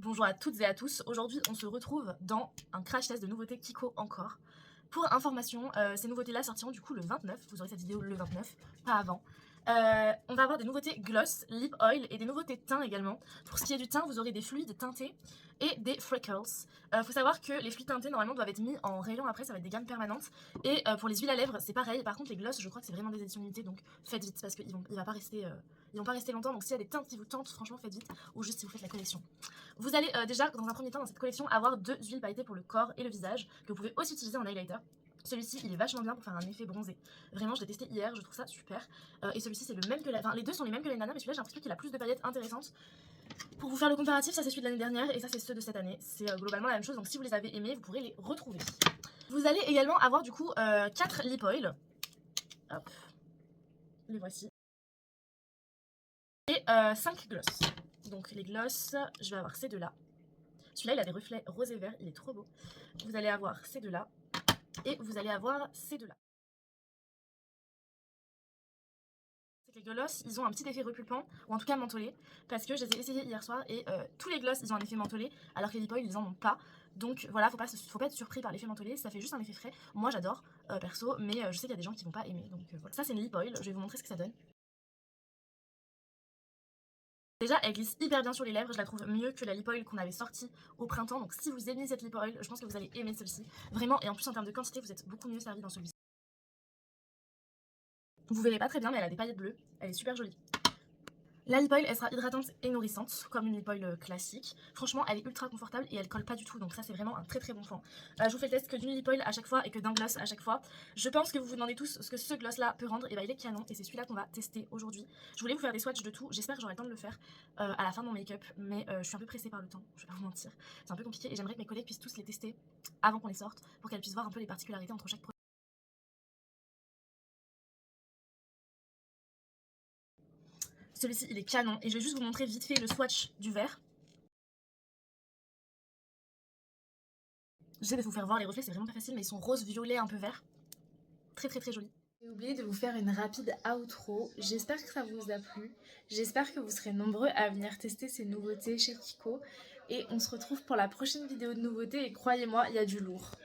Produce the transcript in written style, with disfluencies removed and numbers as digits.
Bonjour à toutes et à tous, aujourd'hui on se retrouve dans un crash test de nouveautés Kiko encore. Pour information, ces nouveautés-là sortiront du coup le 29, vous aurez cette vidéo le 29, pas avant. On va avoir des nouveautés gloss, lip oil et des nouveautés teint également. Pour ce qui est du teint, vous aurez des fluides teintés et des freckles. Faut savoir que les fluides teintés normalement doivent être mis en rayon après, ça va être des gammes permanentes. Et pour les huiles à lèvres, c'est pareil. Par contre, les gloss, je crois que c'est vraiment des éditions limitées, donc faites vite parce qu'ils vont pas rester longtemps. Donc s'il y a des teintes qui vous tentent, franchement faites vite, ou juste si vous faites la collection. Vous allez déjà dans un premier temps dans cette collection avoir 2 huiles pailletées pour le corps et le visage que vous pouvez aussi utiliser en highlighter. Celui-ci il est vachement bien pour faire un effet bronzé. Vraiment je l'ai testé hier, je trouve ça super. Et celui-ci c'est le même que les deux sont les mêmes que l'année dernière, mais celui-là j'ai l'impression qu'il a plus de paillettes intéressantes. Pour vous faire le comparatif, ça c'est celui de l'année dernière et ça c'est ceux de cette année. C'est globalement la même chose, donc si vous les avez aimés, vous pourrez les retrouver. Vous allez également avoir du coup 4 lip oil. Hop, les voici. Et 5 gloss. Donc les gloss, je vais avoir ces deux là. Celui-là il a des reflets rose et vert, il est trop beau. Vous allez avoir ces deux là. Et vous allez avoir ces deux là. Les gloss, ils ont un petit effet repulpant, ou en tout cas mentholé, parce que je les ai essayés hier soir et tous les gloss ils ont un effet mentholé, alors que les lip oil ils en ont pas. Donc voilà, faut pas être surpris par l'effet mentholé, ça fait juste un effet frais. Moi j'adore perso, mais je sais qu'il y a des gens qui vont pas aimer. Donc voilà. Ça c'est une lip oil, je vais vous montrer ce que ça donne. Déjà, elle glisse hyper bien sur les lèvres, je la trouve mieux que la lip oil qu'on avait sortie au printemps. Donc si vous aimez cette lip oil, je pense que vous allez aimer celle-ci. Vraiment, et en plus en termes de quantité, vous êtes beaucoup mieux servi dans celui-ci. Vous verrez pas très bien, mais elle a des paillettes bleues, elle est super jolie. La lip oil, elle sera hydratante et nourrissante, comme une lip oil classique. Franchement, elle est ultra confortable et elle colle pas du tout, donc ça c'est vraiment un très très bon point. Je vous fais le test que d'une lip oil à chaque fois et que d'un gloss à chaque fois. Je pense que vous vous demandez tous ce que ce gloss là peut rendre, et bah il est canon et c'est celui-là qu'on va tester aujourd'hui. Je voulais vous faire des swatchs de tout, j'espère que j'aurai le temps de le faire à la fin de mon make-up, mais je suis un peu pressée par le temps, je vais pas vous mentir. C'est un peu compliqué et j'aimerais que mes collègues puissent tous les tester avant qu'on les sorte pour qu'elles puissent voir un peu les particularités entre chaque produit. Celui-ci il est canon et je vais juste vous montrer vite fait le swatch du vert. J'essaie de vous faire voir les reflets, c'est vraiment pas facile, mais ils sont rose, violet, un peu vert. Très très très jolis. J'ai oublié de vous faire une rapide outro. J'espère que ça vous a plu. J'espère que vous serez nombreux à venir tester ces nouveautés chez Kiko. Et on se retrouve pour la prochaine vidéo de nouveautés. Et croyez-moi, il y a du lourd.